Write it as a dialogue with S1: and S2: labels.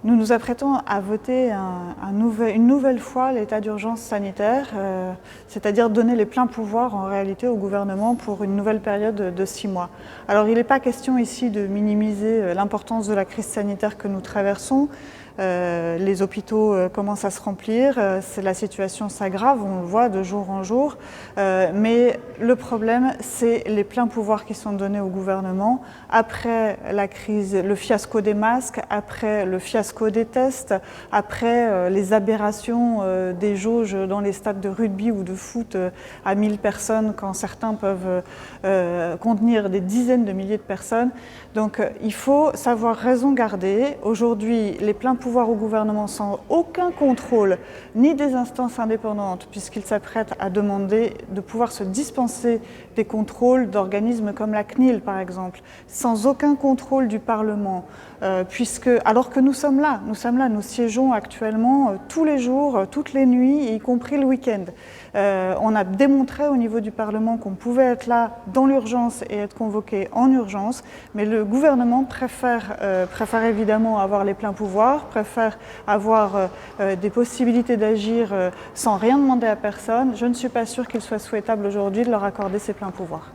S1: Nous nous apprêtons à voter une nouvelle fois l'état d'urgence sanitaire, c'est-à-dire donner les pleins pouvoirs en réalité au gouvernement pour une nouvelle période de 6 mois. Alors il n'est pas question ici de minimiser l'importance de la crise sanitaire que nous traversons. Les hôpitaux commencent à se remplir, la situation s'aggrave, on le voit de jour en jour, mais le problème c'est les pleins pouvoirs qui sont donnés au gouvernement après la crise, le fiasco des masques, après le fiasco des tests, après les aberrations des jauges dans les stades de rugby ou de foot à 1000 personnes quand certains peuvent contenir des dizaines de milliers de personnes. Donc il faut savoir raison garder. Aujourd'hui, les pleins pouvoirs au gouvernement sans aucun contrôle, ni des instances indépendantes, puisqu'ils s'apprêtent à demander de pouvoir se dispenser des contrôles d'organismes comme la CNIL par exemple, sans aucun contrôle du Parlement, alors que nous sommes là, nous siégeons actuellement tous les jours, toutes les nuits, y compris le week-end. On a démontré au niveau du Parlement qu'on pouvait être là dans l'urgence et être convoqué en urgence, mais le gouvernement préfère évidemment avoir les pleins pouvoirs, préfère avoir des possibilités d'agir sans rien demander à personne. Je ne suis pas sûre qu'il soit souhaitable aujourd'hui de leur accorder ces pleins pouvoirs.